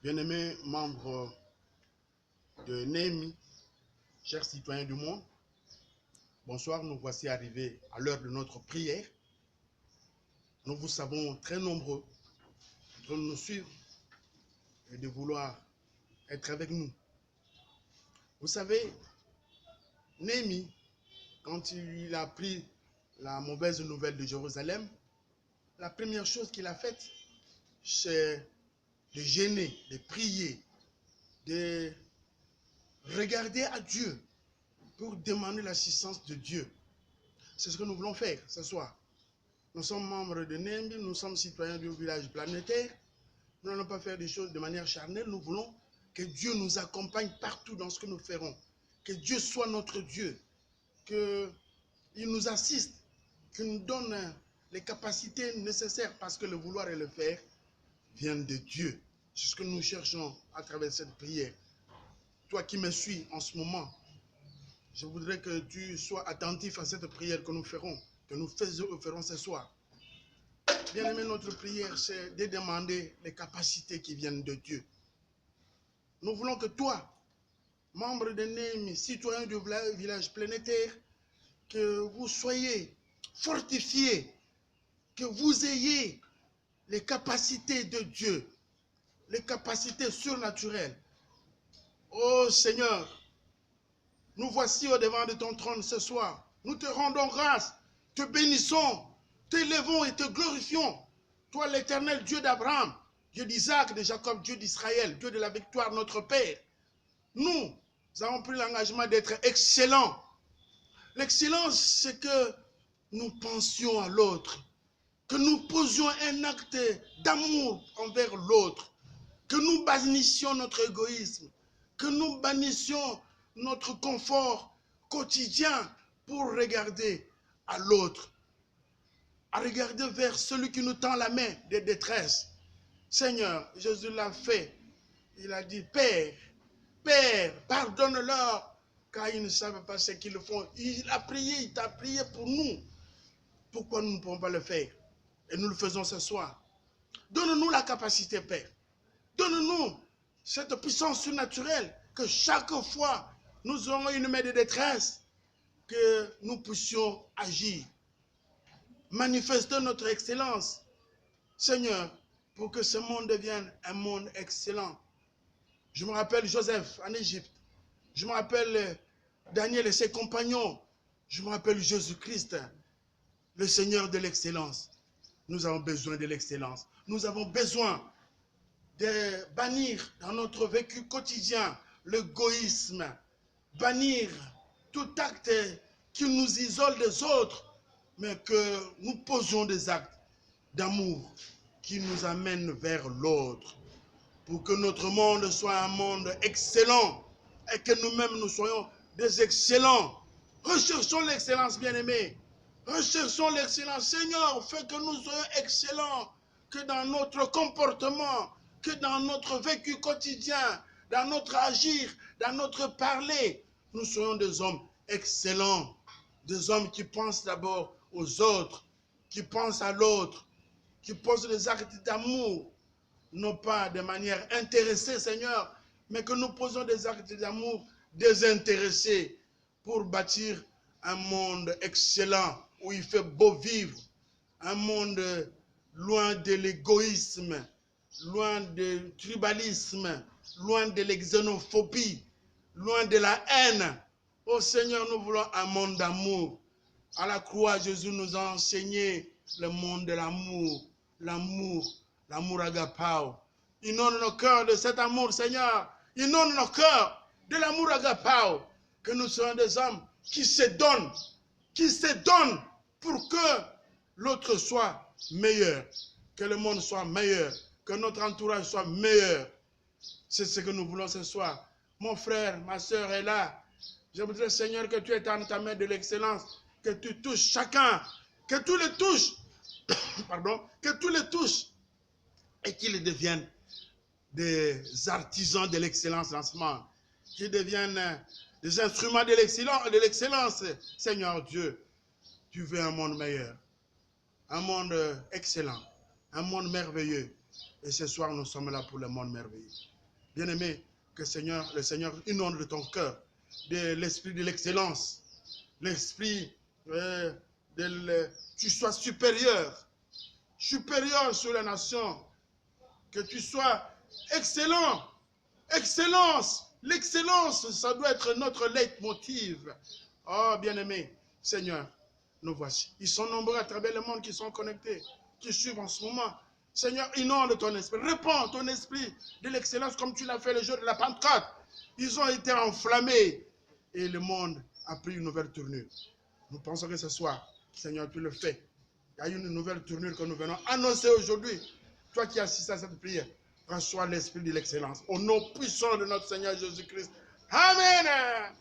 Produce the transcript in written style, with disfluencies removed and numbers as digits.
Bien-aimés membres de Néhémie, chers citoyens du monde, bonsoir, nous voici arrivés à l'heure de notre prière. Nous vous savons très nombreux de nous suivre et de vouloir être avec nous. Vous savez, Néhémie, quand il a appris la mauvaise nouvelle de Jérusalem, la première chose qu'il a faite, c'est de jeûner, de prier, de regarder à Dieu pour demander l'assistance de Dieu. C'est ce que nous voulons faire ce soir. Nous sommes membres de Néhémie, nous sommes citoyens du village planétaire. Nous n'allons pas faire des choses de manière charnelle. Nous voulons que Dieu nous accompagne partout dans ce que nous ferons. Que Dieu soit notre Dieu. Qu'il nous assiste. Qu'il nous donne les capacités nécessaires parce que le vouloir et le faire viennent de Dieu. C'est ce que nous cherchons à travers cette prière. Toi qui me suis en ce moment, je voudrais que tu sois attentif à cette prière que nous ferons, que nous ferons ce soir. Bien-aimé, notre prière, c'est de demander les capacités qui viennent de Dieu. Nous voulons que toi, membre de Néhémie, citoyen du village planétaire, que vous soyez fortifiés, que vous ayez les capacités de Dieu, les capacités surnaturelles. Oh Seigneur, nous voici au devant de ton trône ce soir. Nous te rendons grâce, te bénissons, t'élevons et te glorifions. Toi l'éternel Dieu d'Abraham, Dieu d'Isaac, de Jacob, Dieu d'Israël, Dieu de la victoire, notre Père. Nous avons pris l'engagement d'être excellents. L'excellence, c'est que nous pensions à l'autre, que nous posions un acte d'amour envers l'autre, que nous bannissions notre égoïsme, que nous bannissions notre confort quotidien pour regarder à l'autre, à regarder vers celui qui nous tend la main de détresse. Seigneur, Jésus l'a fait. Il a dit, Père, Père, pardonne-leur, car ils ne savent pas ce qu'ils font. Il a prié, il t'a prié pour nous. Pourquoi nous ne pouvons pas le faire? Et nous le faisons ce soir. Donne-nous la capacité, Père. Donne-nous cette puissance surnaturelle que chaque fois nous aurons une main de détresse, que nous puissions agir. Manifester notre excellence, Seigneur, pour que ce monde devienne un monde excellent. Je me rappelle Joseph en Égypte. Je me rappelle Daniel et ses compagnons. Je me rappelle Jésus-Christ, le Seigneur de l'excellence. Nous avons besoin de l'excellence. Nous avons besoin de bannir dans notre vécu quotidien l'égoïsme, bannir tout acte qui nous isole des autres, mais que nous posions des actes d'amour qui nous amènent vers l'autre, pour que notre monde soit un monde excellent et que nous-mêmes nous soyons des excellents. Recherchons l'excellence, bien-aimés. Recherchons l'excellence. Seigneur, fais que nous soyons excellents, que dans notre comportement, que dans notre vécu quotidien, dans notre agir, dans notre parler, nous soyons des hommes excellents, des hommes qui pensent d'abord aux autres, qui pensent à l'autre, qui posent des actes d'amour, non pas de manière intéressée, Seigneur, mais que nous posons des actes d'amour désintéressés pour bâtir un monde excellent où il fait beau vivre, un monde loin de l'égoïsme, loin du tribalisme, loin de l'exénophobie, loin de la haine. Oh Seigneur, nous voulons un monde d'amour. À la croix, Jésus nous a enseigné le monde de l'amour, l'amour agapao. Inonde nos cœurs de cet amour, Seigneur. Inonde nos cœurs de l'amour agapao. Que nous soyons des hommes qui se donnent pour que l'autre soit meilleur, que le monde soit meilleur, que notre entourage soit meilleur. C'est ce que nous voulons ce soir. Mon frère, ma soeur est là. Je voudrais, Seigneur, que tu étendes ta main de l'excellence, que tu touches chacun, que tu les touches, pardon, que tu les touches et qu'ils deviennent des artisans de l'excellence en ce moment, qu'ils deviennent des instruments de l'excellence. Seigneur Dieu, tu veux un monde meilleur, un monde excellent, un monde merveilleux. Et ce soir, nous sommes là pour le monde merveilleux. Bien-aimé, que le Seigneur inonde de ton cœur de l'esprit de l'excellence, l'esprit tu sois supérieur sur la nation, que tu sois excellent, excellence, l'excellence, ça doit être notre leitmotiv. Oh, bien-aimé, Seigneur, nous voici. Ils sont nombreux à travers le monde qui sont connectés, qui suivent en ce moment. Seigneur, inonde ton esprit, répands ton esprit de l'excellence comme tu l'as fait le jour de la Pentecôte. Ils ont été enflammés et le monde a pris une nouvelle tournure. Nous pensons que ce soir, Seigneur, tu le fais. Il y a une nouvelle tournure que nous venons annoncer aujourd'hui. Toi qui assistes à cette prière, reçois l'esprit de l'excellence. Au nom puissant de notre Seigneur Jésus-Christ. Amen.